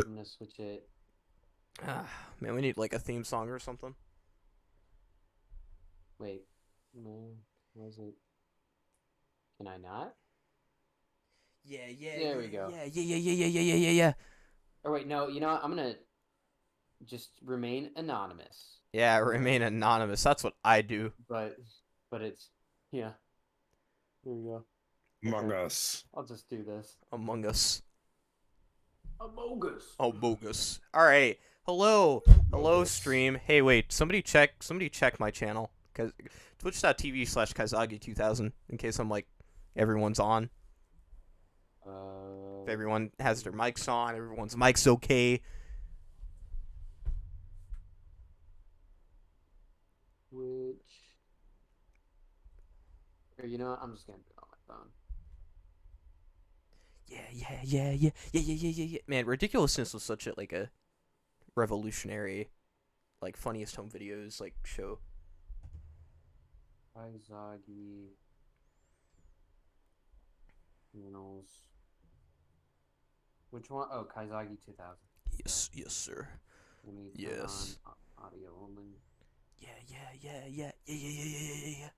I'm gonna switch it. Man, we need like a theme song or something. Wait, no, was it? Can I not? Yeah, yeah, There we yeah, go. yeah, yeah, yeah, yeah, yeah, yeah, yeah, yeah, yeah. Or wait, no. You know what? I'm gonna just remain anonymous. Yeah, Uh, remain anonymous. That's what I do. but, but it's yeah. Here we go. Among Okay, Us. I'll just do this. Among Us. A bogus. Oh, bogus. All right. Hello. Hello, Bogus. stream. Hey, wait. Somebody check my channel. Cause twitch.tv/Kaizagi2000 in case I'm like, everyone's on. If everyone has their mics on, everyone's mics okay. Which, or you know what? I'm just gonna do it on my phone. Yeah, yeah, yeah, yeah, yeah, yeah, yeah, yeah, yeah. Man, Ridiculousness was such a revolutionary, like funniest home videos like show. Kaizagi channels. Which one? Oh, Kaizagi 2000. Okay. Yes, yes, sir. Let me turn on Yes. audio only. Yeah, yeah, yeah, yeah, yeah, yeah, yeah, yeah, yeah, yeah.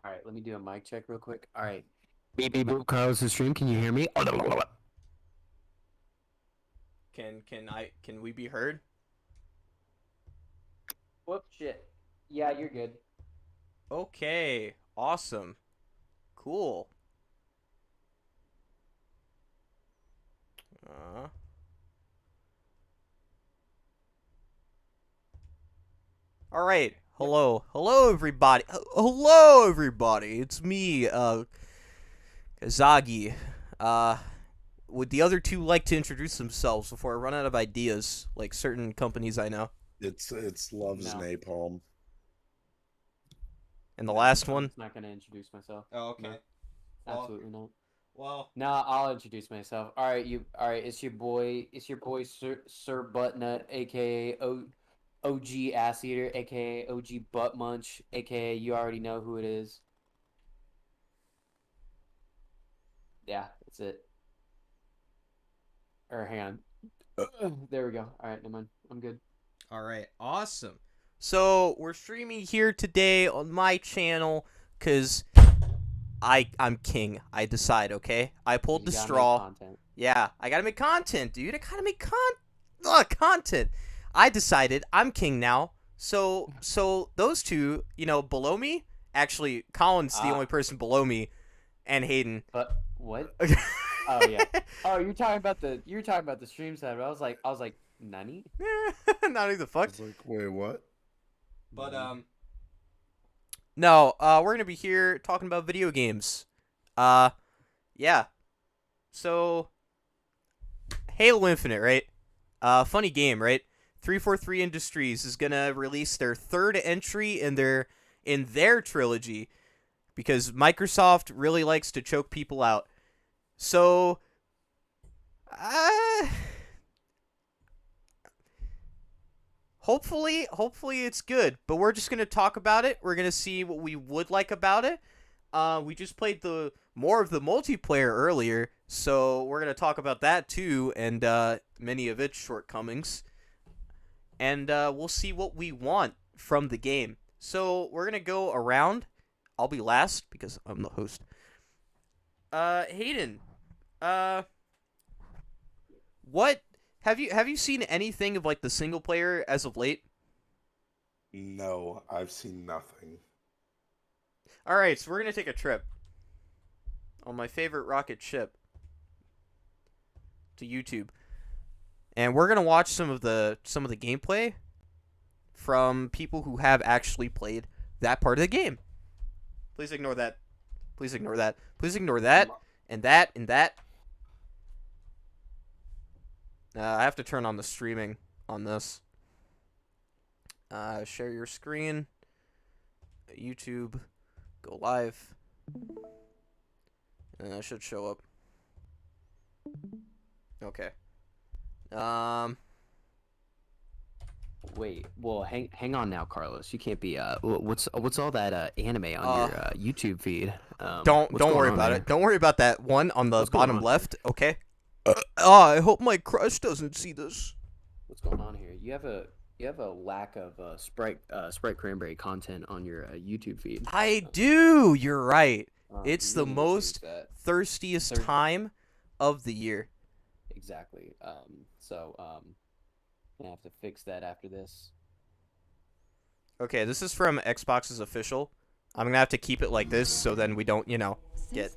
All right, let me do a mic check real quick. All right. Beep beep boop. Carlos' stream. Can you hear me? Can we be heard? Whoop shit. Yeah, you're good. Okay. Awesome. Cool. Uh, all right. Yep. Hello. Hello everybody. Hello everybody. It's me, Kazagi. Uh would the other two like to introduce themselves before I run out of ideas like certain companies I know? It's loves No. napalm. And the No. last I'm one? just not gonna introduce myself. Oh, No. okay. Well, Absolutely not. well, No, I'll introduce myself. All right, you. All right, it's your boy. It's your boy, Sir Buttnut, aka OG Ass Eater, aka OG Butt Munch, aka you already know who it is. Yeah, that's it. Or hang on. There we go. All right, never mind. I'm good. all right. Awesome. So, we're streaming here today on my channel cuz I'm king. I decide, okay? I pulled You the gotta make straw. content. Yeah, I gotta make content, dude. I gotta make content. I decided I'm king now. So those two, below me. Actually, Colin's the only Ah, person below me, and Hayden. but what? Oh yeah. Oh, you're talking about the stream side. But I was like, Nani? Not who the fuck. It's like, wait, what? But Nani? no. We're gonna be here talking about video games. Uh, yeah. So Halo Infinite, right? Funny game, right? 343 Industries is gonna release their third entry in their trilogy because Microsoft really likes to choke people out. So, uh, hopefully it's good. But we're just gonna talk about it. We're gonna see what we would like about it. We just played the more of the multiplayer earlier, so we're gonna talk about that too, and many of its shortcomings. And we'll see what we want from the game. So we're gonna go around. I'll be last because I'm the host. Hayden, uh, what have you seen anything of like the single player as of late? No, I've seen nothing. All right, so we're gonna take a trip on my favorite rocket ship to YouTube, and we're gonna watch some of the gameplay from people who have actually played that part of the game. Please ignore that. Please ignore that. Please ignore I'm, that and that and that. I have to turn on the streaming on this. Share your screen. YouTube. Go live. And that should show up. Okay. Um. Wait, well, hang on now, Carlos. You can't be what's all that anime on your YouTube feed? Don't What's going worry on about there? it. Don't worry about that one on the What's going bottom on? left. Okay. I hope my crush doesn't see this. What's going on here? You have a lack of Sprite Cranberry content on your YouTube feed. I do. You're right. It's You the need to change most that. thirstiest time of the year. Exactly. I have to fix that after this. Okay, this is from Xbox's official. I'm gonna have to keep it like this so then we don't, get.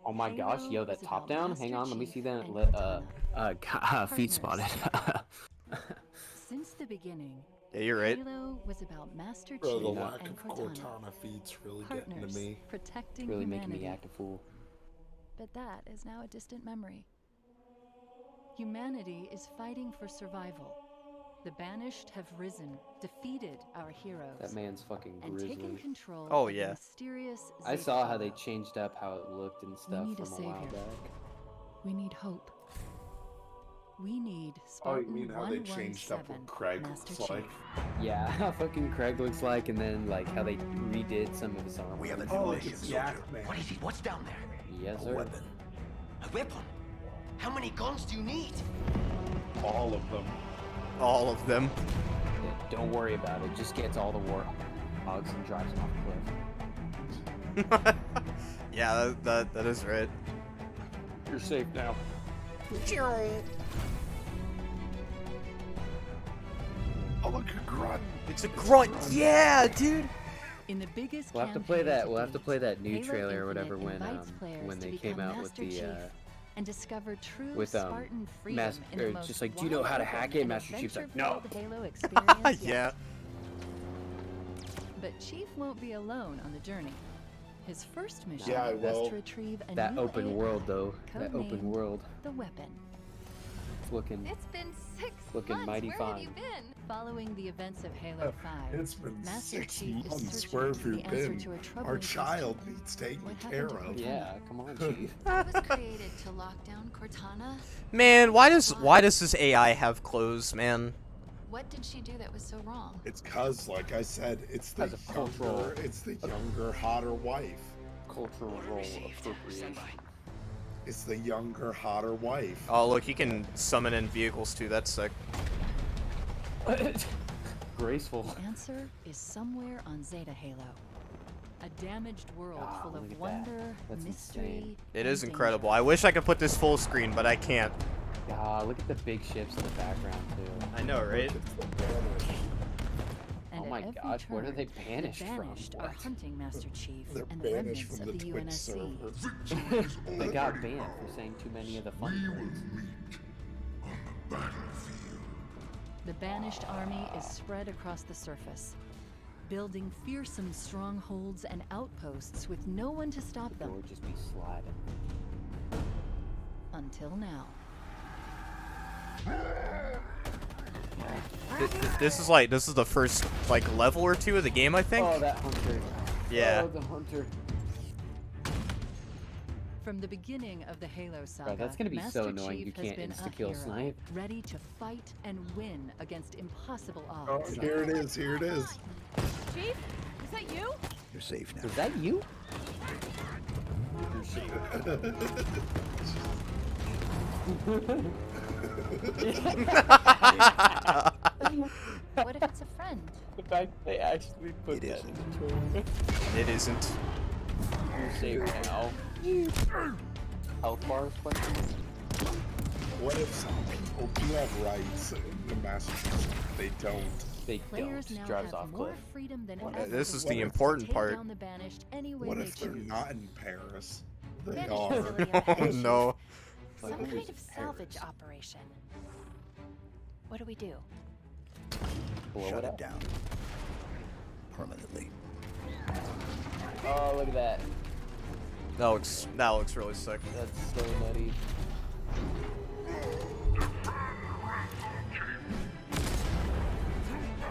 Oh my gosh, yo, that top down. Hang on, let me see that. Feet spotted. Since the beginning, Yeah, you're right. Halo was about Master Bro, the Chief lack and of Cortana, Cortana feeds really getting to partners me. protecting Really humanity. making me act a fool. But that is now a distant memory. Humanity is fighting for survival. The banished have risen, defeated our heroes, That man's fucking and taken grizzly. control Oh, of yeah. the mysterious I Zeta saw how they Halo. changed up how it looked and stuff need a from a while savior. back. We need hope. We need Oh, Spartan you mean how they changed up 117, what Craig Master looks like? Chief. Yeah, how fucking Craig looks like, and then like how they redid some of his armor. We have a Oh, new like mission, it's soldier. Yak Man. What is it? What's down there? Yes, A sir. weapon. A weapon? How many guns do you need? All of them. All of them. Yeah, don't worry about it. Just gets all the war hogs and drives them off the cliff. Yeah, that is right. You're safe now. Oh, look, a grunt. It's a grunt. Yeah, dude. In the biggest We'll have to campaign play that. to We'll have to date, play that new Halo trailer or Infinite whatever invites players when to they came become out with Master the Chief and discover true with, Spartan freedom Mas- in the or most just like, do you know how to wide hack open it? and Master Chief's like, no. adventure-filled Halo experience yet. Yeah. But Chief won't be alone on the journey. His first mission Yeah, I was will. to retrieve a That new open AI, world though. That codenamed open world. The Weapon. It's looking. It's been 6 Looking months. mighty Where fine. have you been? Following the events of Halo 5, It's been Master 6 Chief is months. searching Where have for you the answer been? to a troubling Our child question. needs taken What care happened to of. Cortana? Yeah, come on, Chief. I was created to lock down Cortana. Man, why does this AI have clothes, man? What did she do that was so wrong? It's cause, like I said, it's the As a cultural- younger, hotter wife. Cultural role appropriation. It's the younger, hotter wife. Oh, look, you can summon in vehicles too. That's sick. Graceful. The answer is somewhere on Zeta Halo. A damaged world Ah, full look at of that. wonder, That's mystery, insane. It and is danger. incredible. I wish I could put this full screen, but I can't. Ah, look at the big ships in the background too. I know, right? It's the banish. And Oh at my every gosh, where are turn, they banished the from? banished are What? hunting Master Chief They're and the banished remnants from of the the Twitch UNSC. server. They got banned for saying too many of the funny words. The banished army is spread across the surface, building fearsome strongholds and outposts with no one to stop They them would just be sliding. until now. This is the first level or two of the game, I think. Oh, that hunter. Yeah. Oh, the hunter. From the beginning of the Halo saga, that's gonna be so Master annoying Chief you has can't been a insta-kill hero, snipe. ready to fight and win against impossible Oh, odds. here it is. Here it is. Chief, is that you? You're safe now. Is that you? What if it's a friend? The fact they actually put It that isn't. in the trailer. It isn't. You're safe now. Health bars question? What if some people do have rights in the Massachusetts? They don't. They Players don't. now Drives have off more cliff. freedom than What ever. if- This is what the if- important take part. down the banished any way What they if they're choose. not in Paris? They Banished are. facility ahead, Oh Chief. no. Some Like, kind who's of salvage Paris? operation. What do we do? Blow Shut it it up. down. Permanently. Oh, look at that. That looks really sick. That's so nutty.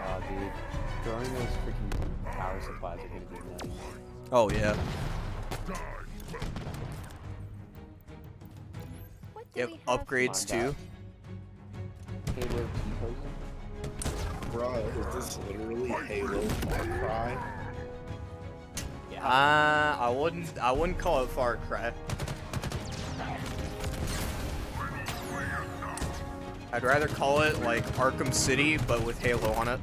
Oh, dude. Throwing those freaking power supplies are gonna be nutty. Oh yeah. What do Yep. we have Upgrades Come on, too. Halo T-posing? Bruh, is this literally Halo Far Cry? I wouldn't call it Far Cry. I'd rather call it like Arkham City, but with Halo on it.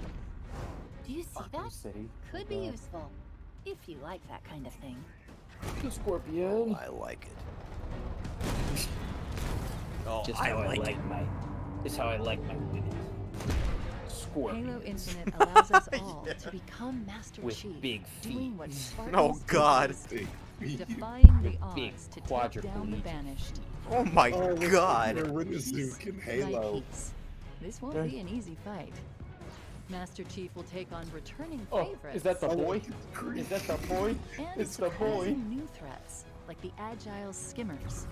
Do you see that? City. Could be useful, if you like that kind of thing. The Scorpion. I like it. Oh, Just I how like I like it. my. Just how I like my women. Scorpion. Halo Infinite allows us all to become Master With Chief, big doing feet. what Spartans Oh, God. Big feet. defying the Big odds to take down the quadriplegic. banished. Oh my Oh, look, God. You're Winnezook in Right, Halo. peeps. This won't be an easy fight. Master Chief will take on returning Oh, favorites. is that the Oh, boy? look, it's Creed. Is that the boy? and It's the boy. surprising new threats, like the agile skimmers.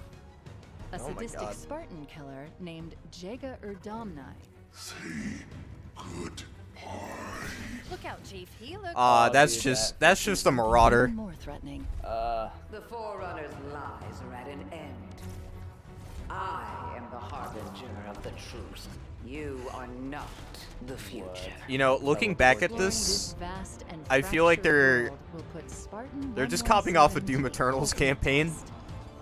A Oh my sadistic God. Spartan killer named Jaga Urdomnai. Look out, Chief. He looks That's dude, just a marauder. even more threatening. The Forerunner's lies are at an end. I am the harbinger of the truth. You are not the future. You know, looking back at Exploring this, vast and I feel like fractured world will put Spartan they're just copying off of 117 Doom to Eternal's the ultimate campaign. test.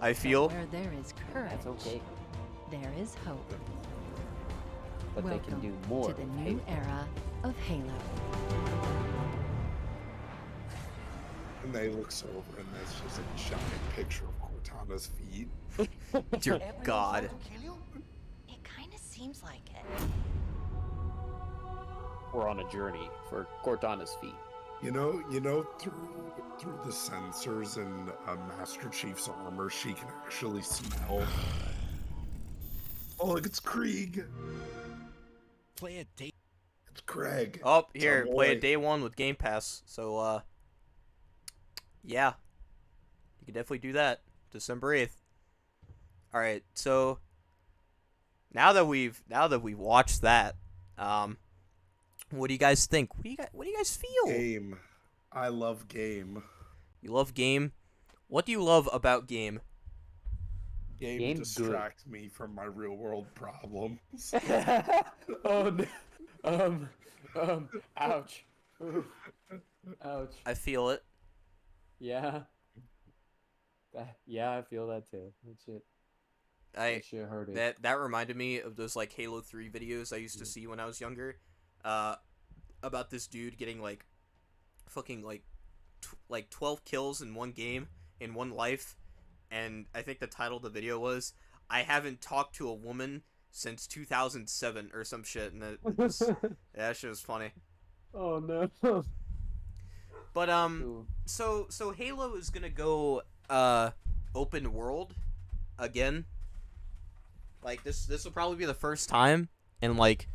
I But feel. where there is courage, That's okay. there is hope. But Welcome they can do more. to the new era of Halo. And they look so over, and that's just a giant picture of Cortana's feet. Dear God. Want to kill you? It kind of seems like it. We're on a journey for Cortana's feet. You know, through the sensors in Master Chief's armor, she can actually smell. Oh, look, it's Krieg. Play a date. It's Craig. Oh, It's here, our play it boy. day one with Game Pass. So, yeah, you can definitely do that. December 8th. All right, so now that we've watched that, what do you guys think? What do you guys feel? Game. I love game. You love Game. What do you love about Game? Game Game's good. distracts me from my real world problems. Oh no. Ouch. Ooh. Ouch. I feel it. Yeah. Yeah, I feel that too. That shit. I That shit hurt it. that reminded me of those like Halo 3 videos I used to see when I was younger, about this dude getting like fucking like 12 kills in one game in one life, and I think the title of the video was "I haven't talked to a woman since 2007" or some shit, and that shit was funny. Oh no. But Ooh. so Halo is gonna go open world again. Like this will probably be the first time in like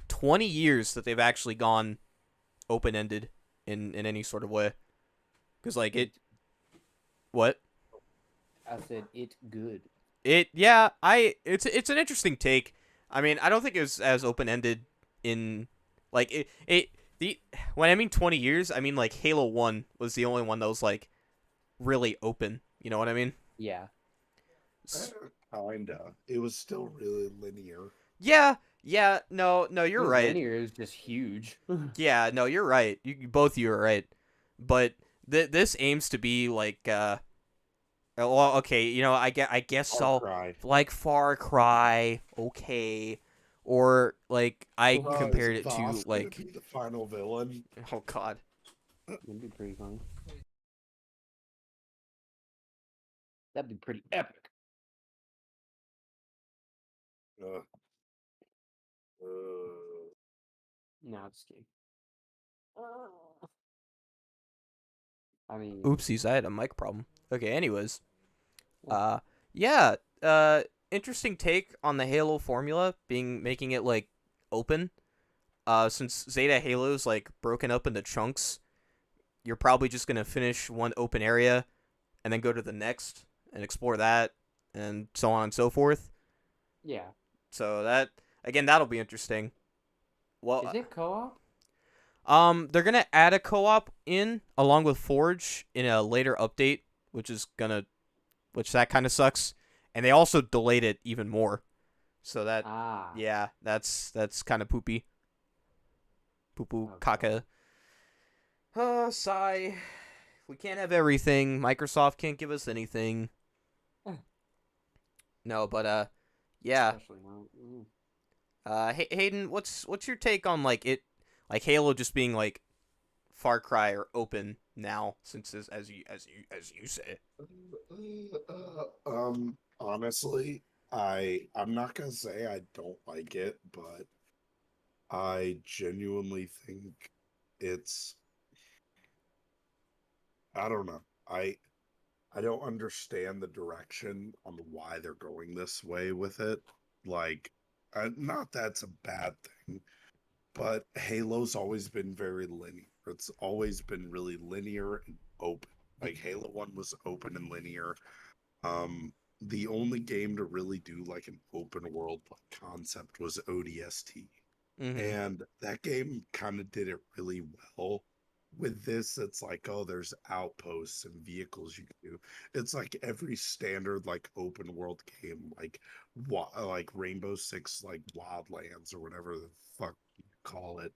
20 years that they've actually gone open ended in any sort of way. Cause like what? I said it good. It's an interesting take. I mean, I don't think it was as open ended in like when I mean 20 years, I mean like Halo 1 was the only one that was like really open. You know what I mean? Yeah. Kinda. It was still really linear. Yeah. No, you're right. Linear is just huge. Yeah, no, you're right. Both of you are right. But this aims to be like, well, okay, you know, I guess Far I'll Cry. like Far Cry, okay, or like I Bruh, compared is it to Voss gonna like, be the final villain. oh God, That'd be pretty fun. That'd be pretty epic. Uh, No, just kidding. I mean, oopsies, I had a mic problem. Okay, anyways, Yeah. yeah, interesting take on the Halo formula making it like open. Since Zeta Halo's like broken up into chunks, you're probably just gonna finish one open area, and then go to the next and explore that, and so on and so forth. yeah. So that'll be interesting. Well, Is it co-op? they're gonna add a co-op in along with Forge in a later update, which that kind of sucks, and they also delayed it even more. So that Ah. yeah, that's kind of poopy. Poo poo Oh, caca. Sigh. We can't have everything. Microsoft can't give us anything. No, but yeah. especially now. Hayden, what's your take on like it, like Halo just being like Far Cry or open now, since as you say. Honestly, I'm not gonna say I don't like it, but I genuinely think it's I don't know. I don't understand the direction on why they're going this way with it. Like, not that's a bad thing, but Halo's always been very linear. It's always been really linear and open. Like Halo 1 was open and linear. The only game to really do like an open world concept was ODST. Mm-hmm. And that game kind of did it really well. With this, it's like, oh, there's outposts and vehicles you can do. It's like every standard like open world game, like Rainbow Six, like Wildlands or whatever the fuck you call it,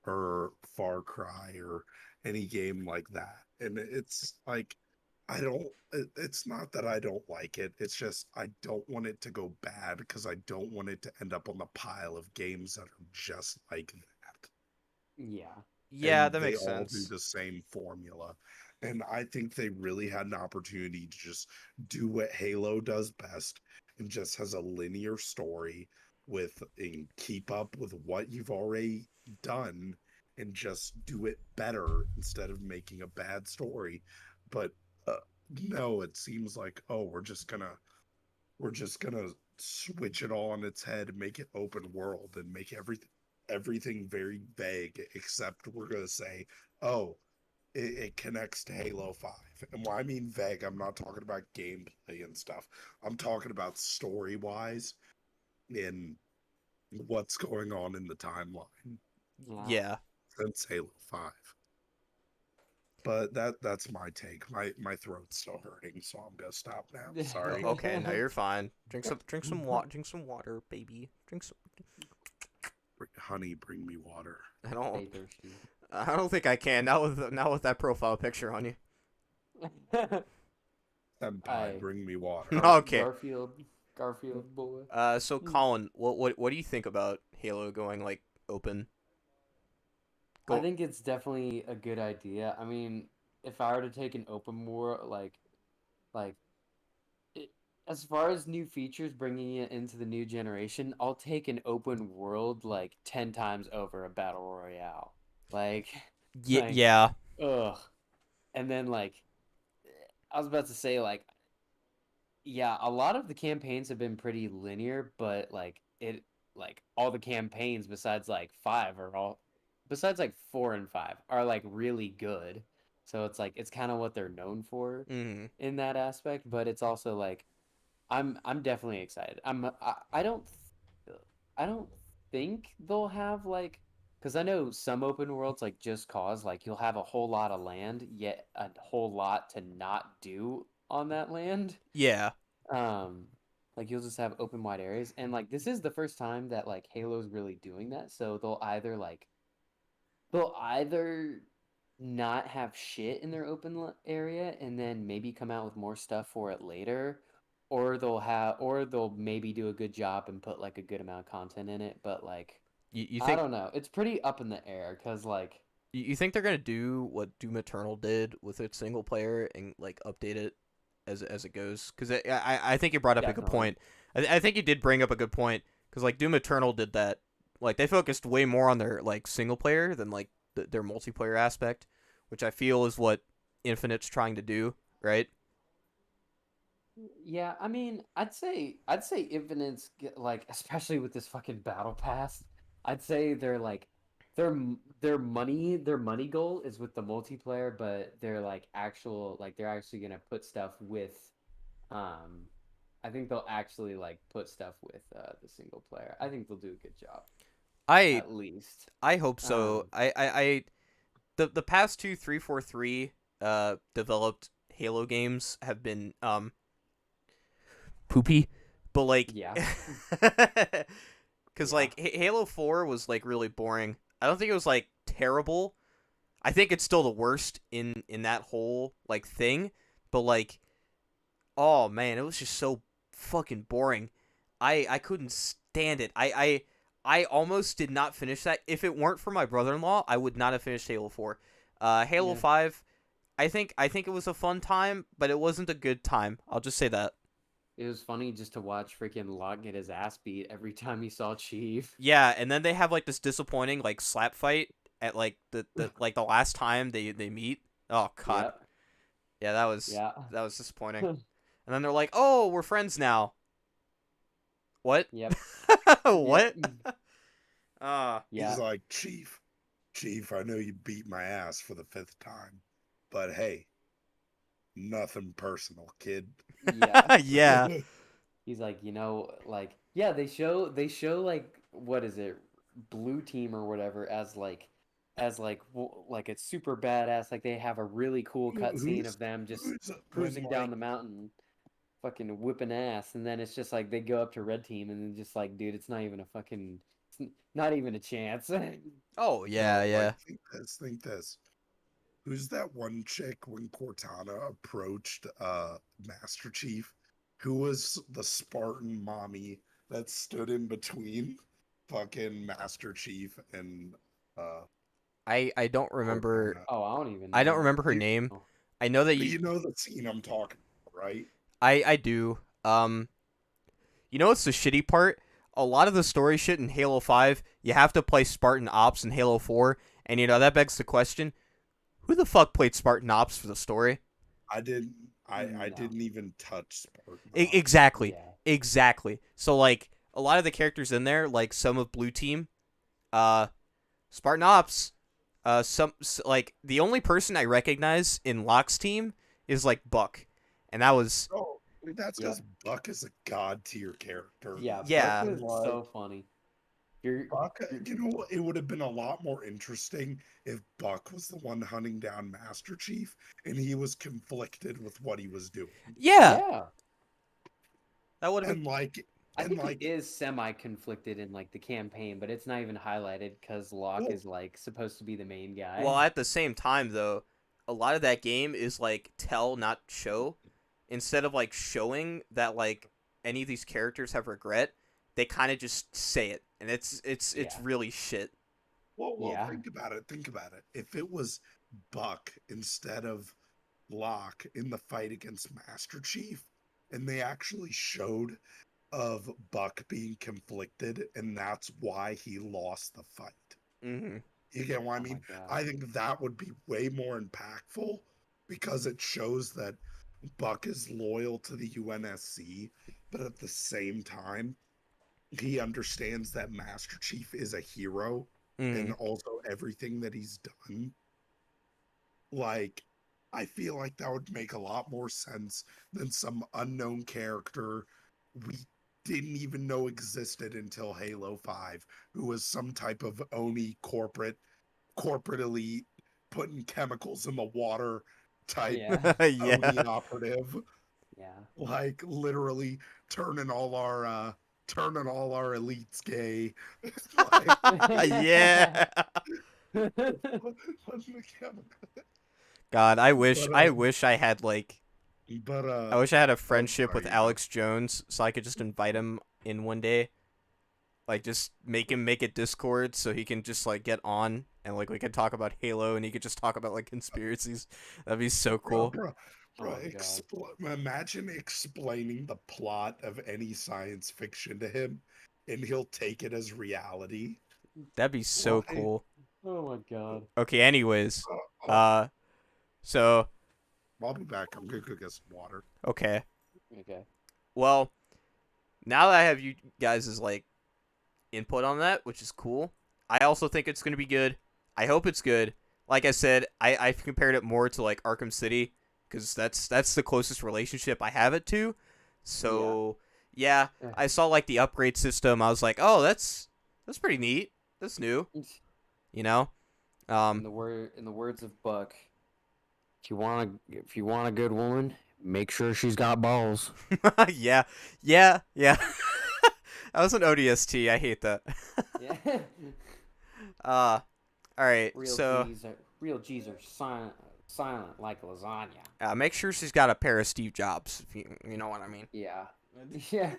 or Far Cry or any game like that. And it's like I don't it's not that I don't like it. It's just I don't want it to go bad because I don't want it to end up on the pile of games that are just like that. Yeah. Yeah, And that they makes all do sense. the same formula. And I think they really had an opportunity to just do what Halo does best and just has a linear story with and keep up with what you've already done and just do it better instead of making a bad story. But uh, no, it seems like, oh, we're just gonna switch it all on its head and make it open world and make everything very vague, except we're gonna say, oh, it connects to Halo 5. And when I mean vague, I'm not talking about gameplay and stuff. I'm talking about story wise in what's going on in the timeline Yeah. Yeah. since Halo 5. But that's my take. My throat's still hurting, so I'm gonna stop now. Sorry. Okay, no, you're fine. Drink some water, baby. Drink some. Honey, bring me water. I don't. Stay thirsty. I don't think I can. Not with that profile picture on you. Senpai, I bring me water. Okay. Garfield boy. So Colin, what do you think about Halo going like open? I Go. think it's definitely a good idea. I mean, if I were to take an open world, like it, as far as new features bringing it into the new generation, I'll take an open world like 10 times over a battle royale. Like, like, Yeah. ugh. And then like, I was about to say like, yeah, a lot of the campaigns have been pretty linear, but like all the campaigns besides like five are all besides like 4 and 5 are like really good. So it's like it's kind of what they're known for Mm-hmm. in that aspect, but it's also like I'm definitely excited. I don't think they'll have like because I know some open worlds like Just Cause like you'll have a whole lot of land yet a whole lot to not do on that land. Yeah. Um, like you'll just have open wide areas, and like this is the first time that like Halo's really doing that. So they'll either not have shit in their area, and then maybe come out with more stuff for it later, or they'll maybe do a good job and put like a good amount of content in it. But like You I think don't know, it's pretty up in the air because like you think they're gonna do what Doom Eternal did with its single player and like update it as it goes? Because I think you brought up a good definitely point. I think you did bring up a good point because like Doom Eternal did that. Like they focused way more on their like single player than like their multiplayer aspect, which I feel is what Infinite's trying to do, right? Yeah, I mean, I'd say Infinite's like especially with this fucking battle pass, I'd say they're like their money goal is with the multiplayer, but they're actually gonna put stuff with um I think they'll actually like put stuff with the single player. I think they'll do a good job I at least. I hope so. Um The past two 343 developed Halo games have been poopy, but like, yeah. because Yeah. like Halo 4 was like really boring. I don't think it was like terrible. I think it's still the worst in that whole like thing, but like, oh man, it was just so fucking boring. I couldn't stand it. I almost did not finish that. If it weren't for my brother-in-law, I would not have finished Halo 4. Halo Yeah. 5, I think it was a fun time, but it wasn't a good time. I'll just say that. It was funny just to watch freaking Locke get his ass beat every time he saw Chief. Yeah, and then they have like this disappointing like slap fight at like the last time they meet. Oh god. Yep. Yeah, Yeah. that was disappointing. And then they're like, "Oh, we're friends now." What? Yep. What? Yep. He's Yeah. like, Chief, I know you beat my ass for the 5th time, but hey, nothing personal, kid. Yeah. Yeah. He's like, like, yeah, they show like, what is it, blue team or whatever, like it's super badass. Like they have a really cool cutscene Who's of them just who's when cruising down like the mountain, fucking whipping ass, and then it's just like they go up to red team and then just like, dude, it's not even a fucking, not even a chance. Oh, yeah, no, yeah. like think this. Who's that one chick when Cortana approached Master Chief, who was the Spartan mommy that stood in between fucking Master Chief and uh I don't remember Cortana? Oh, I don't even I don't know. remember her name. I know that But you know the scene I'm talking about, right? I do. You know what's the shitty part? A lot of the story shit in Halo 5, you have to play Spartan Ops in Halo 4, and that begs the question, who the fuck played Spartan Ops for the story? I didn't I No. didn't even touch Spartan. Exactly. Yeah. Exactly. So like a lot of the characters in there, like some of Blue Team, Spartan Ops, like the only person I recognize in Locke's team is like Buck. And that was Oh, that's Yeah. because Buck is a god tier character. Yeah. Yeah. Buck And was so funny. You're, Buck, you're you know, it would have been a lot more interesting if Buck was the one hunting down Master Chief and he was conflicted with what he was doing. yeah. yeah. That would have And been like, I and think like, he is semi-conflicted in like the campaign, but it's not even highlighted because Locke well, is like supposed to be the main guy. well at the same time though, a lot of that game is like tell not show. Instead of like showing that like any of these characters have regret, they kind of just say it, and it's Yeah. really shit. well, Yeah. think about it. Think about it. If it was Buck instead of Locke in the fight against Master Chief, and they actually showed of Buck being conflicted, and that's why he lost the fight. Mm-hmm. You get what I Oh my mean? god. I think that would be way more impactful because it shows that Buck is loyal to the UNSC, but at the same time, he understands that Master Chief is a hero Mm-hmm. and also everything that he's done. Like, I feel like that would make a lot more sense than some unknown character we didn't even know existed until Halo 5, who was some type of Oni corporate elite putting chemicals in the water type Yeah. Yeah. Oni operative, Yeah. like literally turning all our elites gay. Like, Yeah. putting the chemical- God, I wish but I wish I had like but I wish I had a oh friendship with sorry, Alex Jones so I could just invite him in one day. Like just make him make a Discord so he can just like get on and like we could talk about Halo and he could just talk about like conspiracies. That'd be so bro, cool. bro, Oh bro, my god. imagine explaining the plot of any science fiction to him, and he'll take it as reality. That'd be so Like, cool. Oh my god. Okay, anyways. uh, uh, So I'll be back. I'm gonna go get some water. okay. Okay. Well, now that I have you guys' like input on that, which is cool. I also think it's gonna be good. I hope it's good. Like I said, I've compared it more to like Arkham City because that's the closest relationship I have it to. So yeah, Yeah. I saw like the upgrade system. I was like, oh, that's pretty neat. That's new. You know. In the words of Buck, if you want a good woman, make sure she's got balls. Yeah, yeah, yeah. That was an ODST. I hate that. Yeah. Uh, All right, Real so G's are silent like lasagna. make sure she's got a pair of Steve Jobs, if you know what I mean. Yeah. Yeah.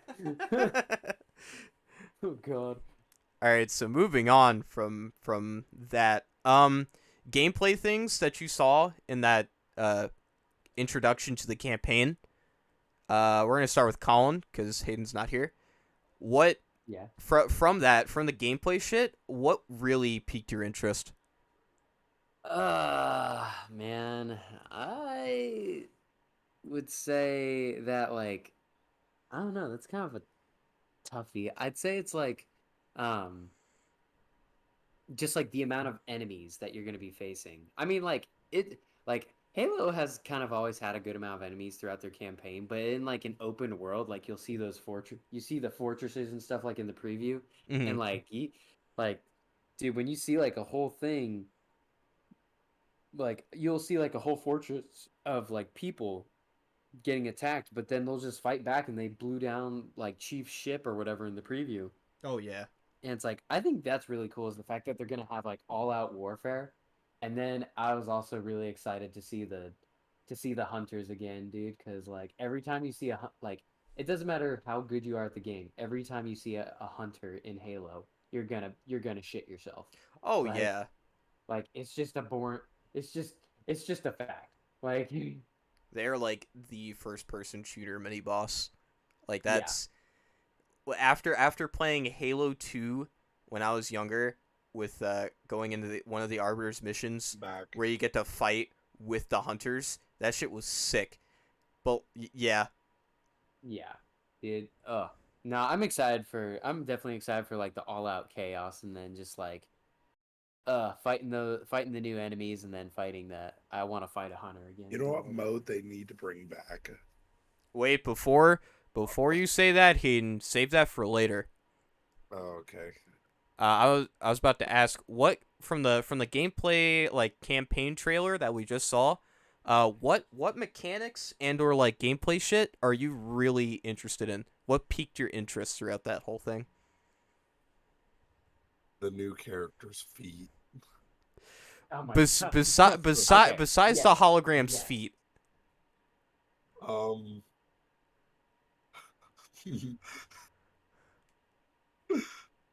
Oh god. All right, so moving on from that, gameplay things that you saw in that introduction to the campaign. We're gonna start with Colin because Hayden's not here. What Yeah. from the gameplay shit? What really piqued your interest? Man, I would say that like I don't know, that's kind of a toughie. I'd say it's like um just like the amount of enemies that you're going to be facing. I mean, like Halo has kind of always had a good amount of enemies throughout their campaign, but in like an open world, like you'll see you see the fortresses and stuff like in the preview, Mm-hmm. and like, dude, when you see like a whole thing, like you'll see like a whole fortress of like people getting attacked, but then they'll just fight back and they blew down like Chief's ship or whatever in the preview. Oh yeah. And it's like I think that's really cool is the fact that they're gonna have like all out warfare. And then I was also really excited to see the hunters again, dude, because like every time you see like it doesn't matter how good you are at the game. Every time you see a hunter in Halo, you're gonna shit yourself. Oh Like yeah. like it's just a born it's just it's just a fact. Like They're like the first person shooter mini boss. Like yeah. that's after playing Halo 2 when I was younger with going into one of the Arbiter's missions Back. where you get to fight with the hunters. That shit was sick. But yeah. Yeah, dude. No, I'm definitely excited for like the all out chaos and then just like fighting the new enemies and then fighting that I want to fight a hunter again. You know what mode they need to bring back? Wait, before you say that, Hayden, save that for later. Oh, okay. I was about to ask what from the gameplay like campaign trailer that we just saw. What mechanics and or like gameplay shit are you really interested in? What piqued your interest throughout that whole thing? The new character's feet. Oh my Besides god. Okay, besides the yes, hologram's yes. feet. Um,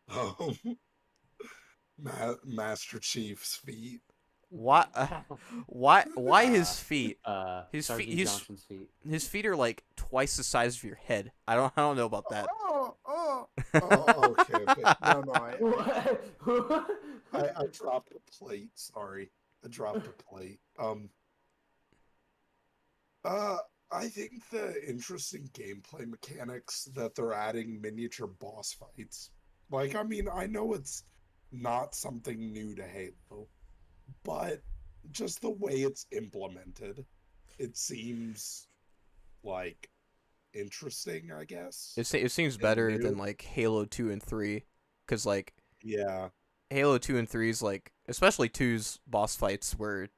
um, Master Chief's feet. Why why his feet? Sergeant Johnson's feet. His feet are like twice the size of your head. I don't know about that. Okay, okay. No, What? I dropped a plate. Sorry, I dropped a plate. Uh, I think the interesting gameplay mechanics that they're adding miniature boss fights. Like, I mean, I know it's not something new to Halo, but just the way it's implemented, it seems like interesting, I guess. It seems And better new. than like Halo 2 and 3 cuz like Yeah, Halo 2 and 3's like especially two's boss fights were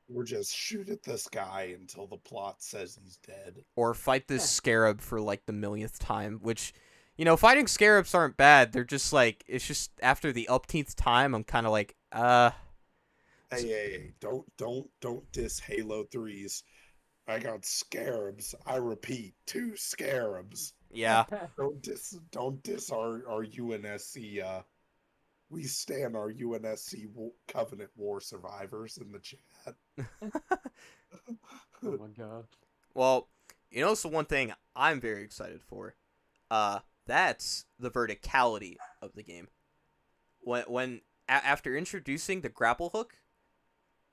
we're just shoot at this guy until the plot says he's dead. or fight this scarab for like the millionth time, which fighting scarabs aren't bad. They're just like it's just after the upteenth time I'm kind of like Hey, don't diss Halo 3's. I got scarabs. I repeat, 2 scarabs. yeah. Don't diss our UNSC. We stand our UNSC Covenant War survivors in the chat. Oh my god. Well, it's the one thing I'm very excited for. That's the verticality of the game. After introducing the grapple hook,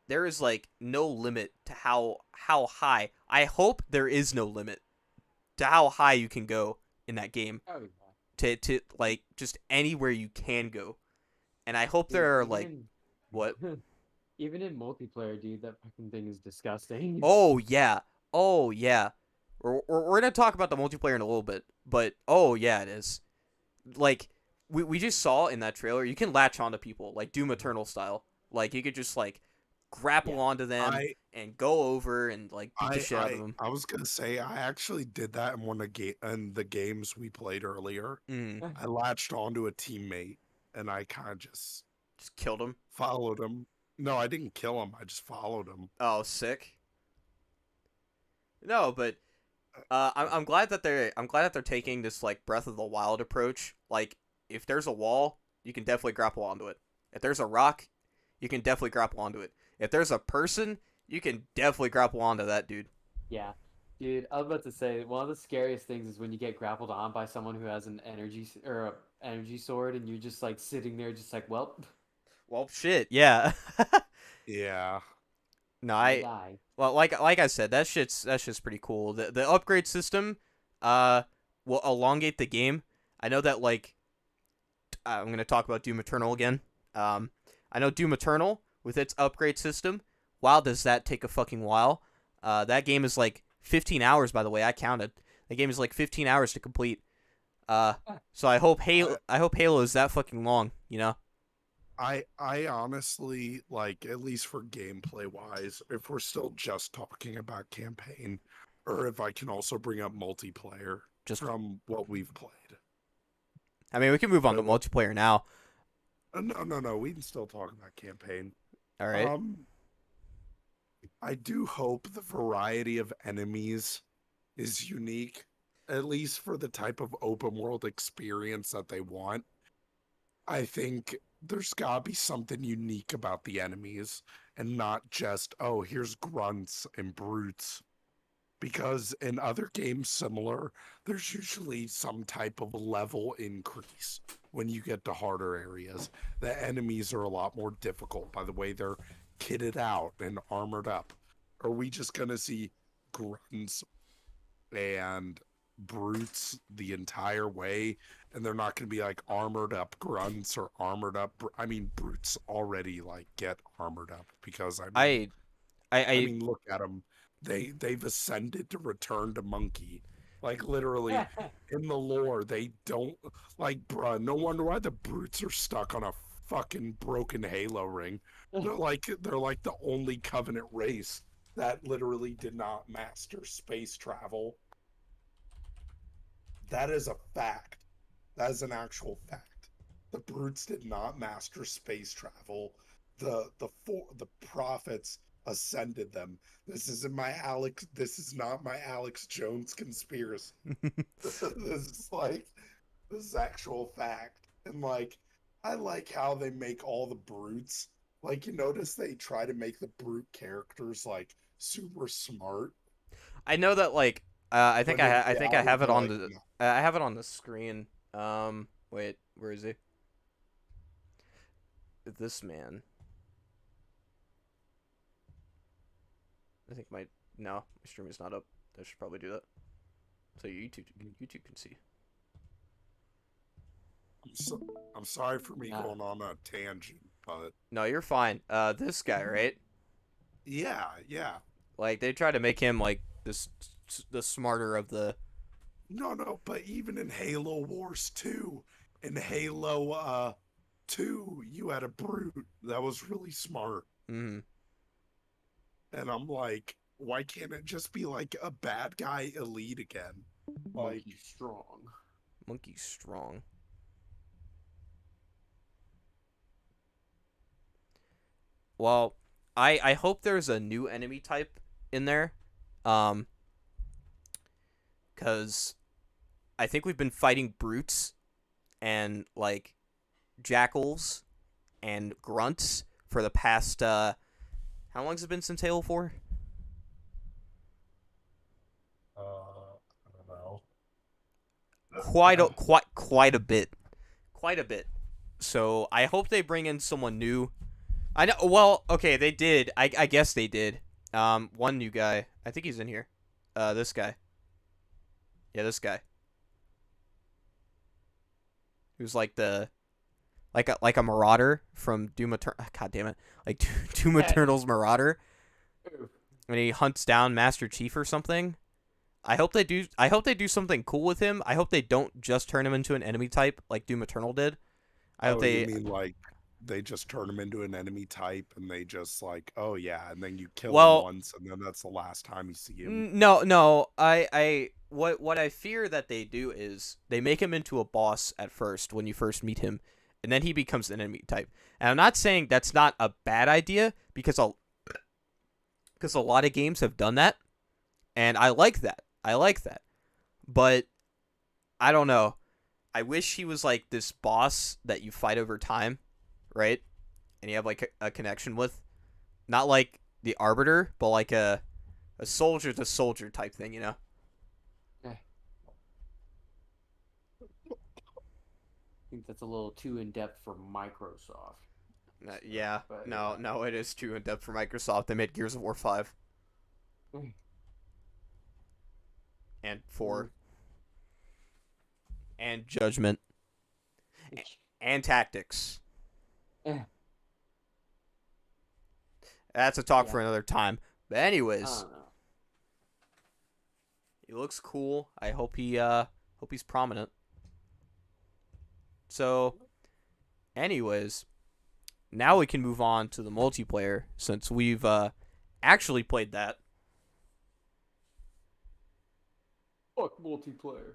there is like no limit to how high. I hope there is no limit to how high you can go in that game. Oh To like just anywhere you can go. And I hope Dude, there are even like in- what? Even in multiplayer, dude, that fucking thing is disgusting. Oh yeah. Oh yeah. We're gonna talk about the multiplayer in a little bit, but oh yeah, it is. Like we just saw in that trailer, you can latch onto people like Doom Eternal style. Like you could just like grapple Yeah. onto them and go over and like beat the shit out of them. I was gonna say I actually did that in in the games we played earlier. Mm. I latched onto a teammate and I kind of just Just killed him. Followed him. No, I didn't kill him. I just followed him. Oh, sick. No, but I'm glad that they're taking this like Breath of the Wild approach. Like, if there's a wall, you can definitely grapple onto it. If there's a rock, you can definitely grapple onto it. If there's a person, you can definitely grapple onto that dude. Yeah. Dude, I was about to say one of the scariest things is when you get grappled on by someone who has an energy sword, and you're just like sitting there, just like, well, Well, shit, yeah. Yeah. No, you die. well, like I said, that's just pretty cool. The upgrade system, will elongate the game. I know that like I'm gonna talk about Doom Eternal again. I know Doom Eternal with its upgrade system. Wow, does that take a fucking while? That game is like 15 hours, by the way. I counted. The game is like 15 hours to complete. So I hope Halo is that fucking long. You know. I honestly, like, at least for gameplay wise, if we're still just talking about campaign, or if I can also bring up multiplayer Just from what we've played. I mean, we can move on to Well, multiplayer now. no, we can still talk about campaign. All right. I do hope the variety of enemies is unique, at least for the type of open world experience that they want. I think there's gotta be something unique about the enemies and not just, oh, here's grunts and brutes. Because in other games similar, there's usually some type of level increase when you get to harder areas. The enemies are a lot more difficult by the way they're kitted out and armored up. Are we just gonna see grunts and brutes the entire way, and they're not going to be like armored up grunts or armored up I mean, brutes already like get armored up because I I mean, look at them. They've ascended to return to monkey. Like, literally in the lore, they don't, like, bruh, no wonder why the brutes are stuck on a fucking broken Halo ring. They're like the only Covenant race that literally did not master space travel. That is a fact. That is an actual fact. The brutes did not master space travel. The prophets ascended them. This is not my Alex Jones conspiracy. This is like, this is actual fact. And like, I like how they make all the brutes, like, you notice they try to make the brute characters like super smart. I know that like When in I think I reality have it they're on like, the no. I have it on the screen. Wait, where is he? This man. I think my no, my stream is not up. I should probably do that so YouTube can see. I'm sorry for me Yeah. going on a tangent, but No, you're fine. This guy, right? yeah. Like they try to make him like the smarter of the. No, but even in Halo Wars 2, in Halo 2, you had a brute that was really smart. Mm-hmm. And I'm like, why can't it just be like a bad guy elite again? Like, Monkey strong. Monkey strong. Well, I hope there's a new enemy type in there, because I think we've been fighting brutes and like jackals and grunts for the past how long has it been since Halo 4? I don't know. Quite a bit. Quite a bit. So I hope they bring in someone new. I know. Well, okay, they did. I guess they did. One new guy. I think he's in here. This guy. Yeah, this guy. Who's like the, like a marauder from Doom Eternal. God damn it! Like Doom Eternal's marauder, and he hunts down Master Chief or something. I hope they do. I hope they do something cool with him. I hope they don't just turn him into an enemy type like Doom Eternal did. I hope You they. mean like they just turn him into an enemy type and they just like, oh yeah, and then you kill him Well, once and then that's the last time you see him. No. What I fear that they do is they make him into a boss at first when you first meet him, and then he becomes an enemy type. And I'm not saying that's not a bad idea because a lot of games have done that, and I like that. But I don't know. I wish he was like this boss that you fight over time, right? And you have like a connection with, not like the Arbiter, but like a soldier to soldier type thing, you know? I think that's a little too in depth for Microsoft. Yeah, But, no, it is too in depth for Microsoft. They made Gears of War 5 and 4 and Judgment and Tactics. Eh, That's a talk Yeah. for another time. But I anyways, don't know. he looks cool. I hope he's prominent. So, anyways, now we can move on to the multiplayer since we've actually played that. Fuck multiplayer.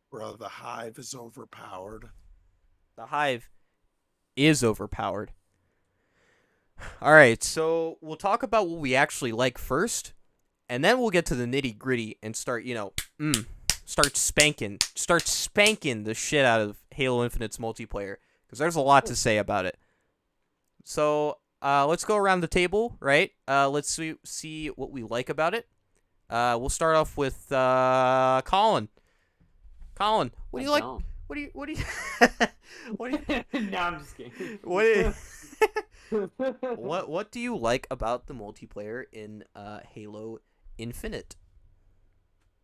Bro, the Hive is overpowered. The Hive is overpowered. All right, so we'll talk about what we actually like first, and then we'll get to the nitty gritty and start, start spanking the shit out of Halo Infinite's multiplayer because there's a lot to say about it. So let's go around the table, right? Let's see what we like about it. We'll start off with Colin. Colin, what do you like? Don't. What do you what do you No, I'm just kidding. what do you like about the multiplayer in Halo Infinite?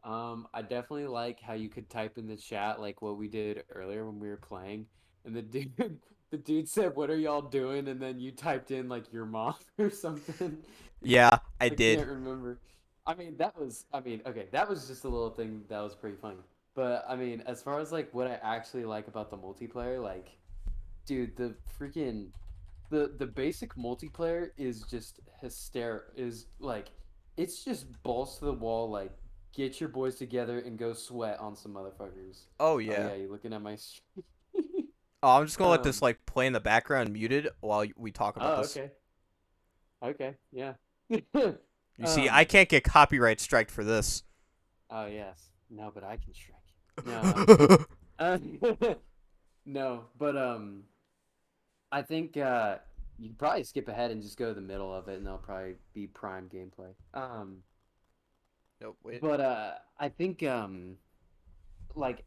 I definitely like how you could type in the chat like what we did earlier when we were playing, and the dude said, "What are y'all doing?" And then you typed in like your mom or something. Yeah, I I did. can't remember. Okay, that was just a little thing that was pretty funny. But I mean, as far as like what I actually like about the multiplayer, like, dude, the basic multiplayer is just is like, it's just balls to the wall, like, get your boys together and go sweat on some motherfuckers. Oh Oh yeah. yeah, you looking at my Oh, I'm just gonna let this um like play in the background muted while we talk about oh, this. okay, yeah. You see, I can't get copyright striked for this. Oh yes, no, but I can strike you. No, no, but I think you can probably skip ahead and just go to the middle of it, and that'll probably be prime gameplay. Nope, wait. But I think like,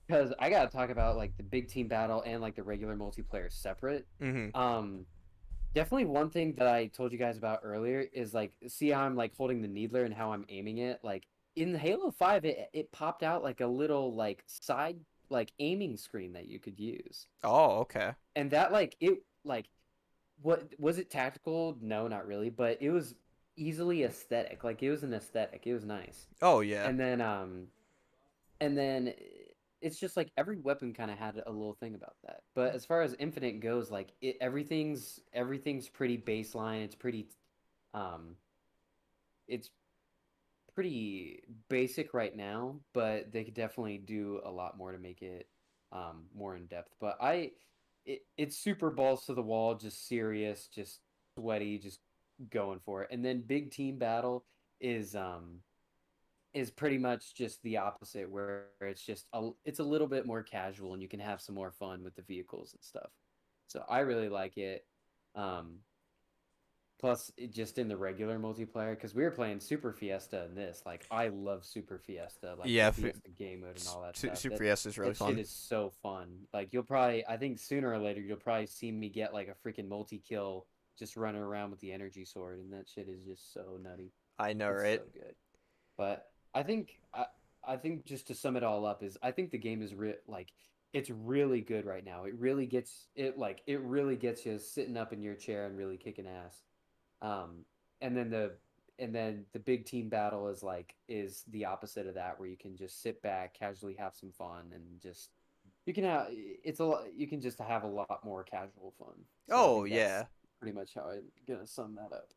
because I gotta talk about like the big team battle and like the regular multiplayer separate. Mm-hmm. Definitely one thing that I told you guys about earlier is like, see how I'm like holding the needler and how I'm aiming it. Like in Halo 5, it popped out like a little like side like aiming screen that you could use, Oh, okay. and that like it like, what was it, tactical? No, not really, but it was easily aesthetic. Like it was an aesthetic. It was nice. Oh yeah. And then and then it's just like every weapon kind of had a little thing about that. But as far as Infinite goes, like everything's pretty baseline. Um it's pretty basic right now, but they could definitely do a lot more to make it more in depth. But it's super balls to the wall, just serious, just sweaty, just going for it. And then big team battle is pretty much just the opposite, where it's a little bit more casual and you can have some more fun with the vehicles and stuff. So I really like it. Plus, just in the regular multiplayer, because we were playing Super Fiesta in this. Like, I love Super Fiesta, like Yeah, the Fiesta game mode and all that stuff. Super Fiesta is really That fun. shit is so fun. Like, I think sooner or later, you'll probably see me get like a freaking multi-kill just running around with the energy sword, and that shit is just so nutty. I know, It's right? so good. But I think just to sum it all up is, I think the game is like, it's really good right now. It really gets you sitting up in your chair and really kicking ass. Um, and then the big team battle is the opposite of that, where you can just sit back, casually have some fun, and just you can just have a lot more casual fun. So I Oh think yeah. that's pretty much how I'm gonna sum that up.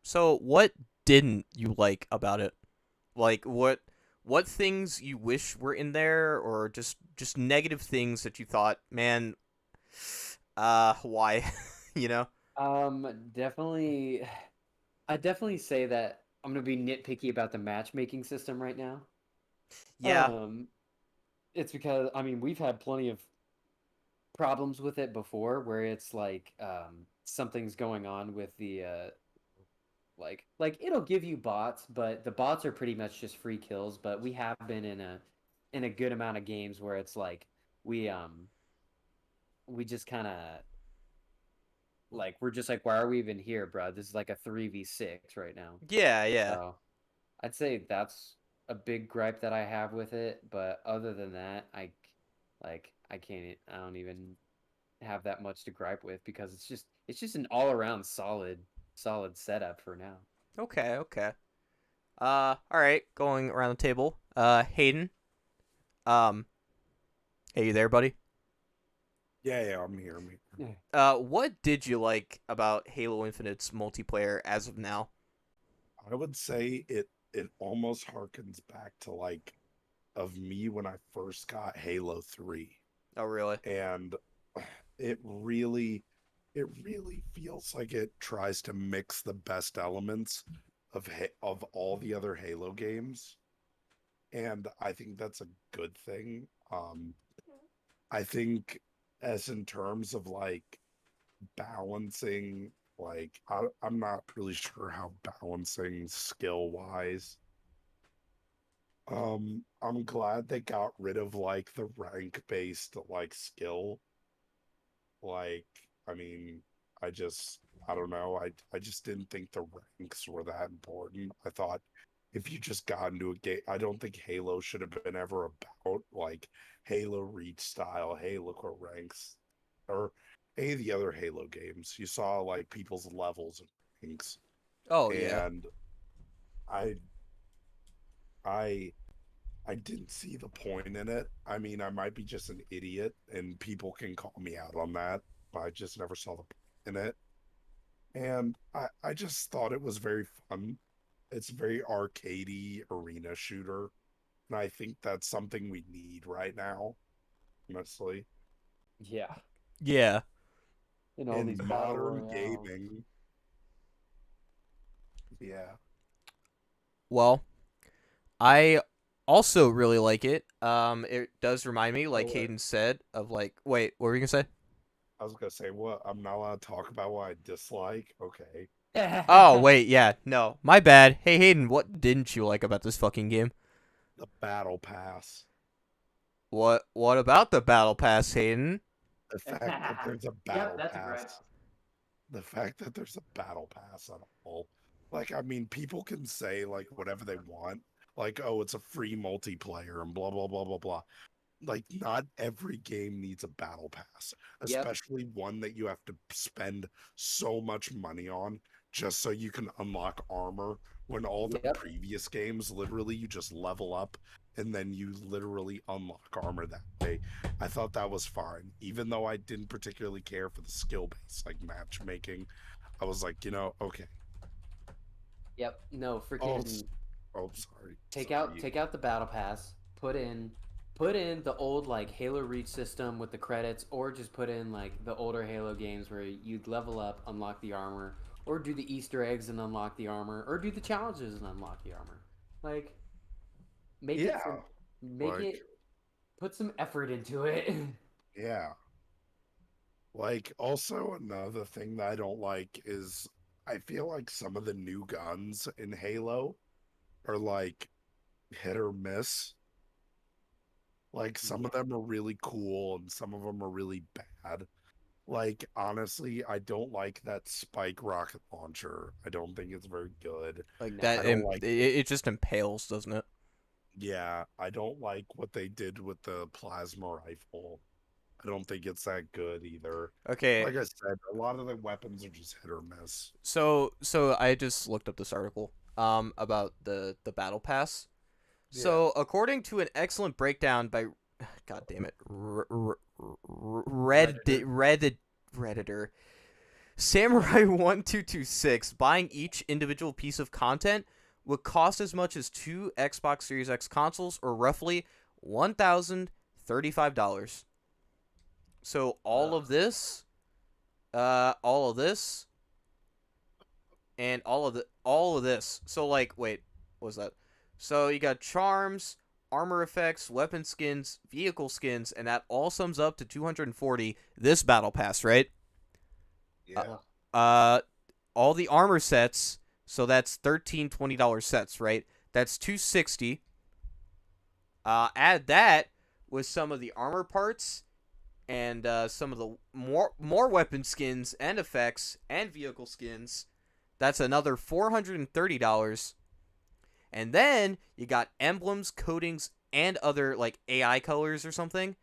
So what didn't you like about it? Like what things you wish were in there, or just negative things that you thought, man, Why? You know? Definitely. I definitely say that I'm gonna be nitpicky about the matchmaking system right now. Yeah. Um, it's because I mean we've had plenty of problems with it before, where it's like something's going on with the like it'll give you bots, but the bots are pretty much just free kills. But we have been in a good amount of games where it's like we um we just kind of like we're just like why are we even here, bro? This is like a 3v6 right now. Yeah, yeah. So I'd say that's a big gripe that I have with it, but other than that, I can't I don't even have that much to gripe with because it's just an all around solid setup for now. Okay, okay. All right, going around the table. Hayden. Um, hey, you there, buddy? Yeah, I'm here. What did you like about Halo Infinite's multiplayer as of now? I would say it almost harkens back to like of me when I first got Halo 3. Oh, really? And it really it really feels like it tries to mix the best elements of all the other Halo games. And I think that's a good thing. I think as in terms of like balancing, like I'm not really sure how balancing skill wise. I'm glad they got rid of like the rank based like skill. Like, I mean, I don't know. I just didn't think the ranks were that important. I thought if you just got into a game, I don't think Halo should have been ever about like Halo Reach style. Hey, look what ranks, or any of the other Halo games. You saw like people's levels and ranks, Oh, yeah. and I I I didn't see the point in it. I mean, I might be just an idiot, and people can call me out on that, but I just never saw the point in it. And I just thought it was very fun. It's very arcadey arena shooter. And I think that's something we need right now, honestly. Yeah, Yeah. in all these In battle modern royales. gaming, yeah. Well, I also really like it. It does remind me, like Oh, Hayden said, of like. Wait, what were you gonna say? I was gonna say, what? I'm not allowed to talk about what I dislike. Okay. Oh, wait, yeah, no, my bad. Hey, Hayden, what didn't you like about this fucking game? The battle pass. What about the battle pass, Hayden? The fact that there's a Yep, battle that's a gripe. pass. The fact that there's a battle pass at all. Like, I mean, people can say like whatever they want. Like, oh, it's a free multiplayer and blah blah blah blah blah. Like, not every game needs a battle pass, Yep, especially one that you have to spend so much money on just so you can unlock armor when all the yep, previous games literally you just level up and then you literally unlock armor that way. I thought that was fine, even though I didn't particularly care for the skill base like matchmaking. I was like, okay. yep. No, Oh, freaking oh, sorry, take out the battle pass. Put in the old like Halo Reach system with the credits, or just put in like the older Halo games where you'd level up, unlock the armor, or do the Easter eggs and unlock the armor, or do the challenges and unlock the armor. Like make it yeah, some make like it put some effort into it. yeah. Like, also another thing that I don't like is I feel like some of the new guns in Halo are like hit or miss. Like, some Yeah. of them are really cool and some of them are really bad. Like, honestly, I don't like that spike rocket launcher. I don't think it's very good. Like No. I that, don't like, it just impales, doesn't it? yeah, I don't like what they did with the plasma rifle. I don't think it's that good either. Okay, Like I said, a lot of the weapons are just hit or miss. so I just looked up this article about the battle pass. Yeah. So according to an excellent breakdown by, God damn it, Redditor. Redditor, Samurai 1226, buying each individual piece of content would cost as much as two Xbox Series X consoles, or roughly $1,035. So all of this, all of this, and all of this. So like, wait, what was that? So you got charms, armor effects, weapon skins, vehicle skins, and that all sums up to 240 this battle pass, right? Yeah. Uh, all the armor sets, so that's $13 sets, right? That's 260. Add that with some of the armor parts and some of the more weapon skins and effects and vehicle skins. That's another $430. And then you got emblems, coatings, and other like AI colors or something.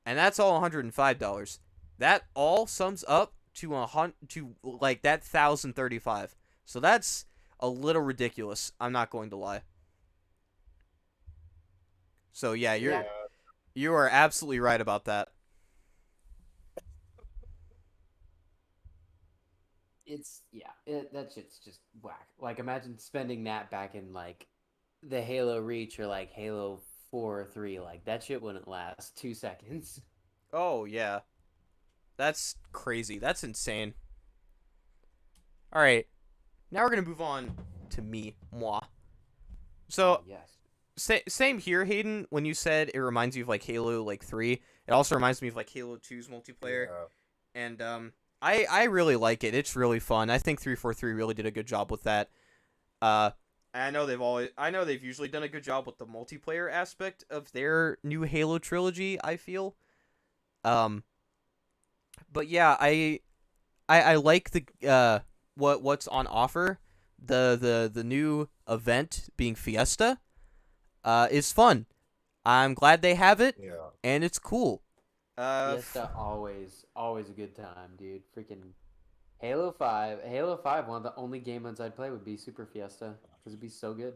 And that's all $105. That all sums up to like that 1,035. So that's a little ridiculous. I'm not going to lie. So yeah, you are absolutely right about that. That shit's just whack. Like, imagine spending that back in like the Halo Reach or like Halo 4 or 3. Like, that shit wouldn't last 2 seconds. Oh yeah. That's crazy. That's insane. All right. Now we're going to move on to moi. So, Yes. same here, Hayden, when you said it reminds you of like Halo like 3. It also reminds me of like Halo 2's multiplayer. Yeah. And I really like it. It's really fun. I think 343 really did a good job with that. I know they've usually done a good job with the multiplayer aspect of their new Halo trilogy, I feel. But yeah, I like the what's on offer. The new event being Fiesta is fun. I'm glad they have it, Yeah. and it's cool. Fiesta always a good time, dude. Freaking Halo 5. Halo 5, one of the only game modes I'd play would be Super Fiesta because it'd be so good.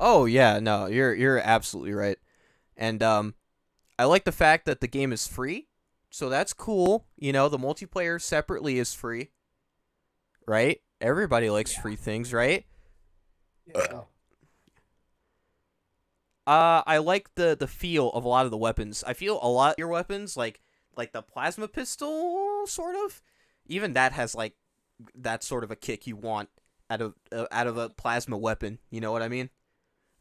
Oh yeah, no, you're absolutely right. And I like the fact that the game is free. So that's cool. You know, the multiplayer separately is free. Right? Everybody likes free things, right? Yeah. I like the feel of a lot of the weapons. I feel a lot of your weapons, like the plasma pistol, sort of. Even that has like that sort of a kick you want out of a plasma weapon. You know what I mean?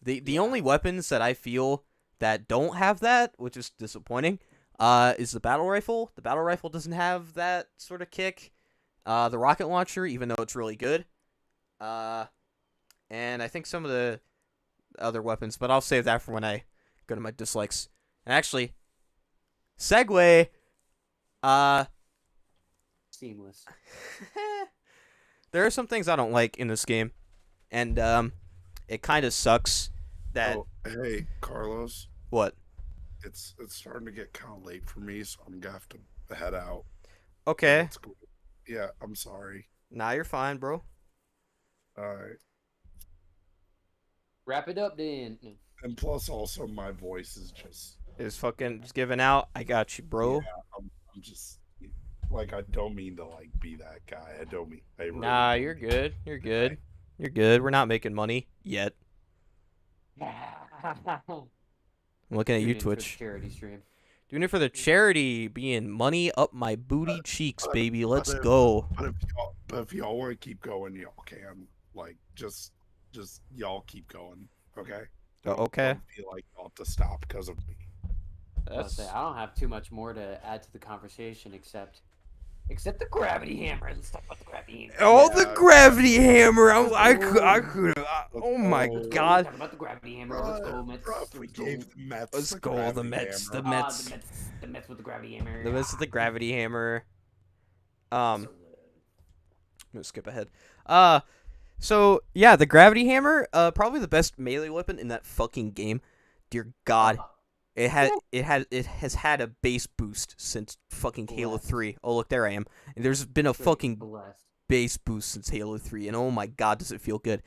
The only weapons that I feel that don't have that, which is disappointing, is the battle rifle. The battle rifle doesn't have that sort of kick. The rocket launcher, even though it's really good. And I think some of the other weapons, but I'll save that for when I go to my dislikes. And actually, segue. Seamless. There are some things I don't like in this game, and it kind of sucks that Oh, hey, Carlos. what? It's starting to get kind of late for me, so I'm gonna have to head out. Okay, That's cool. Yeah, I'm sorry. nah, you're fine, bro. All right. Wrap it up, then. No. And plus, also, my voice is just. Is fucking just giving out. I got you, bro. Yeah, I'm just like, I don't mean to like be that guy. I don't mean. I really Nah, don't you're mean- good. You're good. You're good. We're not making money yet. I'm looking at Tune you, in for the Twitch. charity stream. Doing it for the charity, being money up my booty cheeks, but- baby. Let's but if- go. But if y'all want to keep going, y'all can. Like, just y'all keep going. Okay. Okay. Don't feel like y'all have to stop because of me. That's I don't have too much more to add to the conversation except the gravity hammer. Let's talk about the gravity hammer. oh, Yeah. the gravity hammer. I could. Oh my Let's god. Talk about the gravity hammer. Let's go, Mets. Bro, if we Let's go. gave the Mets Let's the go, the gravity Mets. hammer. The Mets. The Mets with the gravity hammer. The Mets with the gravity hammer. I'm gonna skip ahead. So yeah, the gravity hammer, probably the best melee weapon in that fucking game. Dear God, it has had a base boost since fucking Halo Blessed. 3. Oh look, there I am. And there's been a fucking blessed. base boost since Halo 3, and oh my God, does it feel good?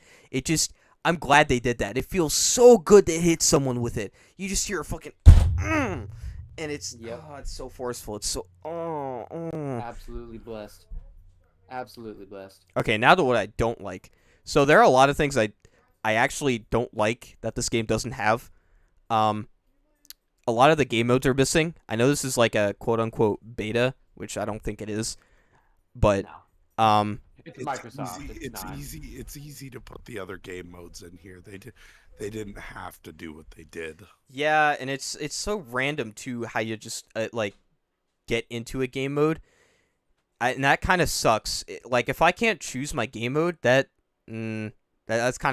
I'm glad they did that. It feels so good to hit someone with it. You just hear a fucking, and it's Yep. it's so forceful. It's so Absolutely blessed. Absolutely blessed. Okay, now to what I don't like. So there are a lot of things I actually don't like that this game doesn't have. a lot of the game modes are missing. I know this is like a quote unquote beta, which I don't think it is, but No, um, it's It's Microsoft. easy. It's not. It's easy to put the other game modes in here. They didn't have to do what they did. yeah, and it's so random too how you just like get into a game mode, and that kind of sucks. Like if I can't choose my game mode, that's kind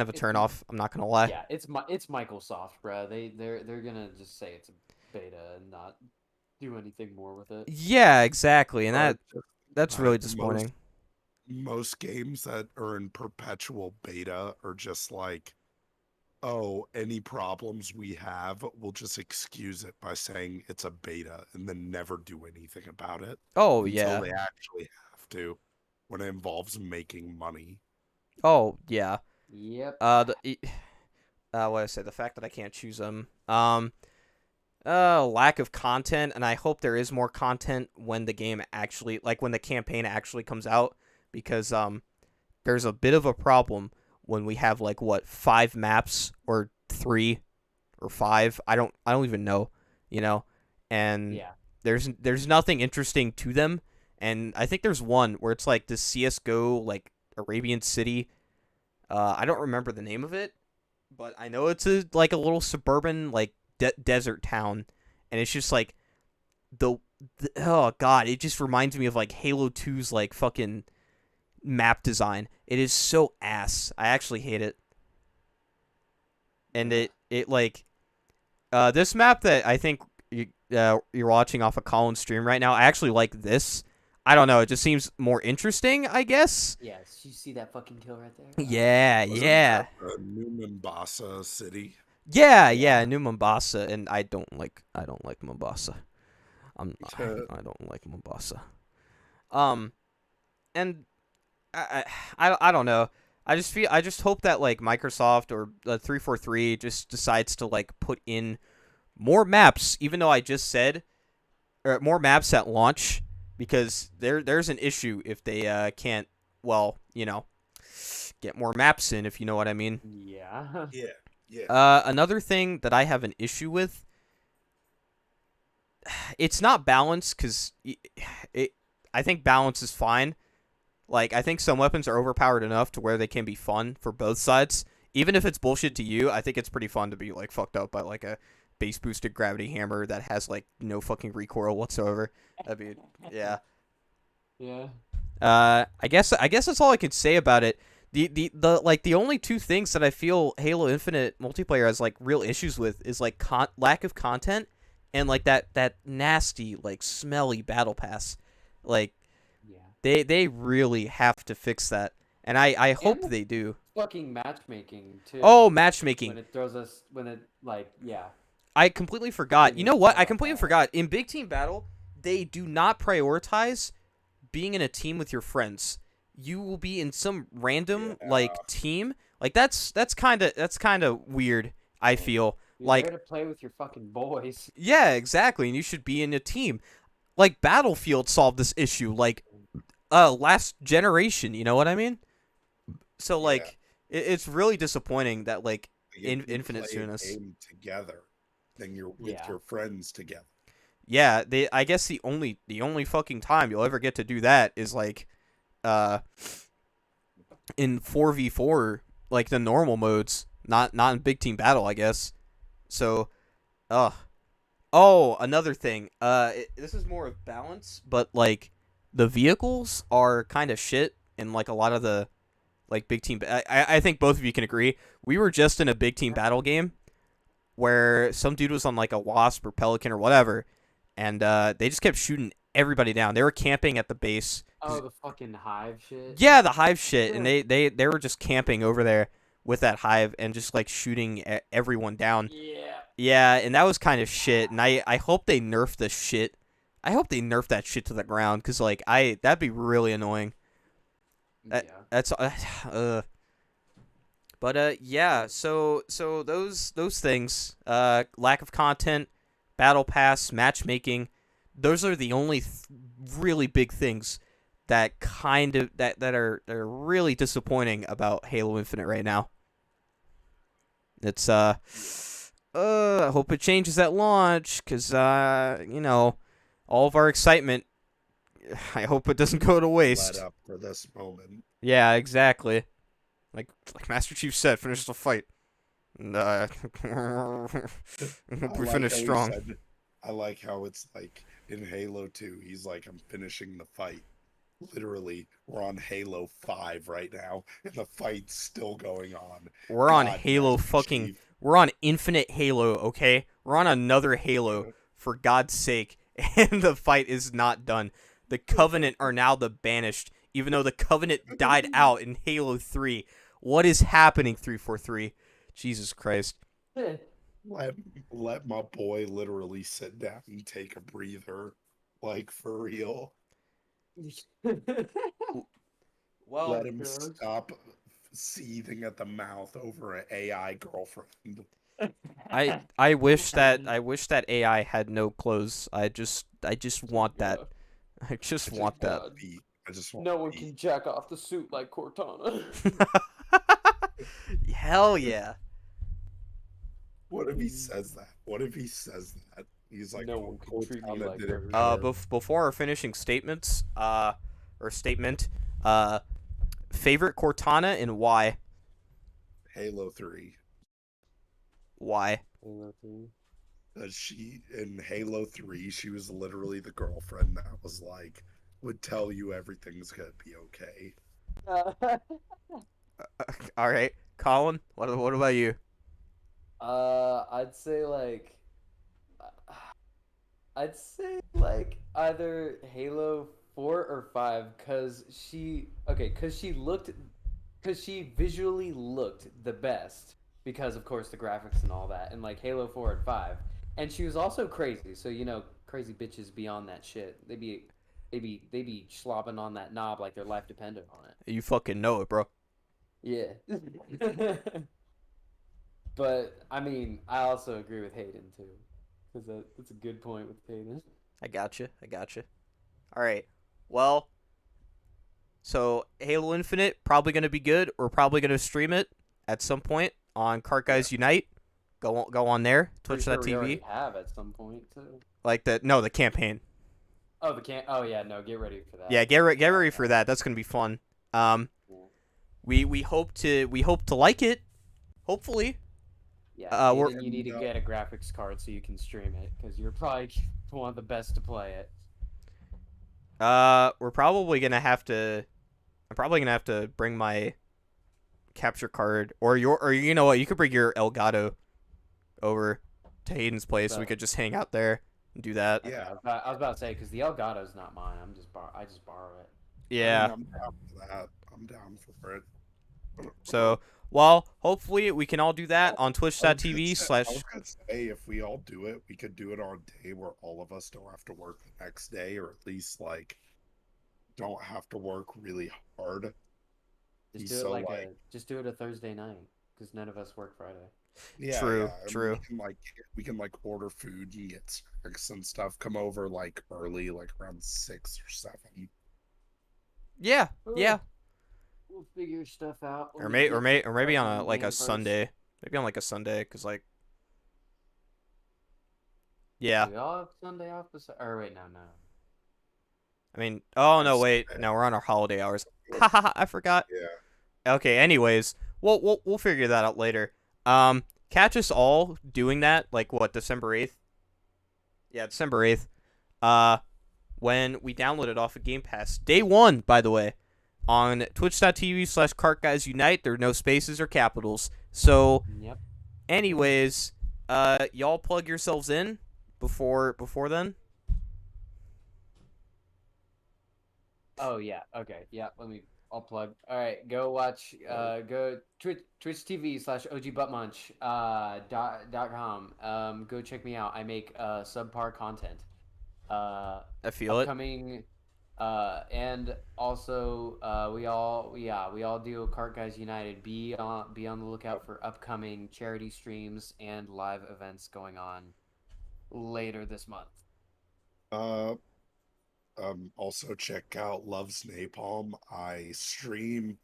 of a It's turnoff. I'm not gonna lie. Yeah, it's Microsoft, bro. They're gonna just say it's a beta and not do anything more with it. Yeah, exactly, and But just that's about really it, disappointing. most games that are in perpetual beta are just like, oh, any problems we have, we'll just excuse it by saying it's a beta and then never do anything about it Oh until yeah. they actually have to when it involves making money. Oh yeah. Yep. What I say, the fact that I can't choose them. Lack of content, and I hope there is more content when the game actually, like when the campaign actually comes out, because there's a bit of a problem when we have like what 5 maps or 3 or 5. I don't even know, you know, and Yeah. there's nothing interesting to them, and I think there's one where it's like the CS:GO like Arabian City. I don't remember the name of it, but I know it's like a little suburban like desert town, and it's just like the oh god, it just reminds me of like Halo 2's like fucking map design. It is so ass. I actually hate it. And it like this map that I think you're watching off of Colin's stream right now. I actually like this. I don't know. It just seems more interesting, I guess. Yeah. You see that fucking kill right there? Yeah, Wasn't yeah. that the New Mombasa city? Yeah, New Mombasa, and I don't like Mombasa. I don't like Mombasa. And I don't know. I just hope that like Microsoft or 343 just decides to like put in more maps, even though I just said or more maps at launch, because there's an issue if they can't, well, get more maps in, if you know what I mean. Yeah. Yeah. Another thing that I have an issue with, it's not balance, because I think balance is fine. Like, I think some weapons are overpowered enough to where they can be fun for both sides. Even if it's bullshit to you, I think it's pretty fun to be, like, fucked up by, like, a base-boosted gravity hammer that has, like, no fucking recoil whatsoever. That'd be, yeah. Yeah. I guess that's all I can say about it. The only two things that I feel Halo Infinite multiplayer has, like, real issues with is, like, lack of content and, like, that nasty, like, smelly battle pass. Like, Yeah. they really have to fix that, and I hope And they do. fucking matchmaking too. Oh, matchmaking! When it throws us, when it like, yeah. I completely forgot. Didn't You even know what? think I about completely that. forgot. In Big Team Battle, they do not prioritize being in a team with your friends. You will be in some random like team. Like that's kind of weird. I feel You're like there to play with your fucking boys. yeah, exactly, and you should be in a team. Like Battlefield solved this issue. Like last generation. You know what I mean? So Yeah. like, it's really disappointing that like Like, if you Infinite play a Soonest. game together, then you're with Yeah. your friends together. Yeah, I guess the only fucking time you'll ever get to do that is like, in 4v4, like the normal modes, not in Big Team Battle, I guess. So, oh, another thing. This is more of balance, but like the vehicles are kind of shit in like a lot of the like big team. I think both of you can agree. We were just in a big team battle game where some dude was on like a wasp or pelican or whatever, and they just kept shooting everybody down. They were camping at the base. Oh, the fucking hive shit. Yeah, the hive shit, and they were just camping over there with that hive and just like shooting everyone down. Yeah. Yeah, and that was kind of shit. And I hope they nerf the shit. I hope they nerf that shit to the ground, because like that'd be really annoying. Yeah. That's But yeah, so those things, lack of content, battle pass, matchmaking, those are the only really big things that kind of that are really disappointing about Halo Infinite right now. It's I hope it changes at launch, cause all of our excitement. I hope it doesn't go to Led waste. up for this moment. Yeah, exactly. Like Master Chief said, finish the fight. And hope we finish How he strong. said, I like how it's like in Halo 2, he's like, I'm finishing the fight. Literally, we're on Halo 5 right now, and the fight's still going on. We're on God, Halo Master fucking. Chief. We're on Infinite Halo, okay? We're on another Halo, for God's sake. And the fight is not done. The Covenant are now the banished, even though the Covenant died out in Halo 3. What is happening, 343? Jesus Christ. Let, let my boy literally sit down and take a breather. Like, for real. Well, Let him stop seething at the mouth over an AI girlfriend. I wish that AI had no clothes. I just want that. I just I just want that. want feet. I just want No one feet. can jack off the suit like Cortana. Hell yeah. What if he says that? What if he says that? He's like, No oh, one can treat me Cortana like did it her. better. Before our finishing statements, or statement, uh, favorite Cortana and why? Halo 3. Why? She in Halo 3, she was literally the girlfriend that was like, would tell you everything's gonna be okay. All right, Colin. What about you? I'd say either Halo 4 or 5 cuz she visually looked the best because of course the graphics and all that and like Halo 4 and 5. And she was also crazy. So crazy bitches be on that shit. They be slobbing on that knob like their life depended on it. You fucking know it, bro. Yeah. But I mean, I also agree with Hayden too, because that's a good point with Hayden. I got you. I got you. All right. Well, so Halo Infinite probably gonna be good. We're probably gonna stream it at some point on Cart Guys Unite. Go on there, Pretty sure we already Twitch.tv. have at some point too. Like the campaign. Oh, the can. Oh yeah, no, get ready for Yeah, that. get ready for that. That's gonna be fun. Um, Cool. we hope to like it. Hopefully. Yeah, We're Hayden, you need to get a graphics card so you can stream it, because you're probably one of the best to play it. we're probably gonna have to. I'm probably gonna have to bring my capture card, or you know what? You could bring your Elgato over to Hayden's place. We So, could just hang out there and do that. okay, Yeah. I was about to say because the Elgato's not mine. I just borrow it. Yeah. I'm down for that. I'm down for it. So, well, hopefully we can all do that on twitch.tv I slash. was gonna say, if we all do it, we could do it on a day where all of us don't have to work the next day, or at least like don't have to work really hard. Just do it a Thursday night because none of us work Friday. Yeah, True, yeah. And true. we can order food and get snacks and stuff. Come over like early, like around 6 or 7. Yeah, yeah. We'll figure stuff out. Or maybe on a Game first. Sunday. Maybe on like a Sunday, cause like. Yeah. Do we all have Sunday off? Or wait, no. I mean, oh no, Yes. wait, no, we're on our holiday hours. Haha, I forgot. Yeah. Okay, anyways, we'll figure that out later. Catch us all doing that, like what, December 8th? Yeah, December 8th. When we download it off of Game Pass. Day 1, by the way, on twitch.tv slash cartguysunite. There are no spaces or capitals. So, Yep. anyways, y'all plug yourselves in before then. Oh yeah. Okay. Yeah. I'll plug. All right. Go watch. Go Twitch TV/OG Buttmunch .com. Go check me out. I make subpar content. I feel it. Upcoming. And also we all do Cart Guys United. Be on the lookout for upcoming charity streams and live events going on later this month. Also check out Love's Napalm. I stream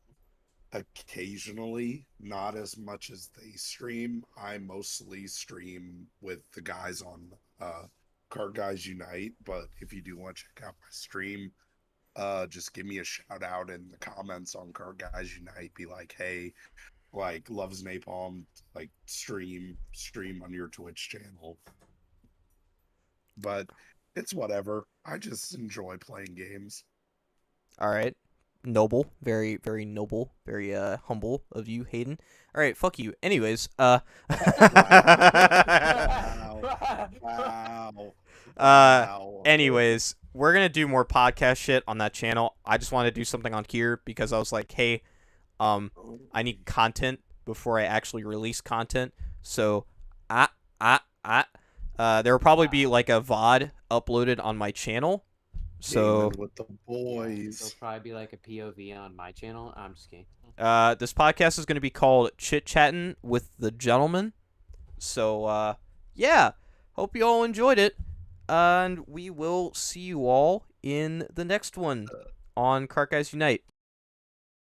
occasionally, not as much as they stream. I mostly stream with the guys on Card Guys Unite, but if you do want to check out my stream, just give me a shout out in the comments on Card Guys Unite. Be like, hey, like loves Napalm, like stream on your Twitch channel. But it's whatever. I just enjoy playing games. All right. Noble. Very, very noble. Very humble of you, Hayden. All right, fuck you. Anyways, Wow. Wow. anyways, we're going to do more podcast shit on that channel. I just want to do something on here because I was like, hey, I need content before I actually release content. So, there will probably be like a VOD uploaded on my channel. So Gaming with the boys. There'll probably be like a POV on my channel. I'm just kidding. this podcast is going to be called Chit Chatting with the Gentleman. So, yeah, hope you all enjoyed it. And we will see you all in the next one on Cart Guys Unite.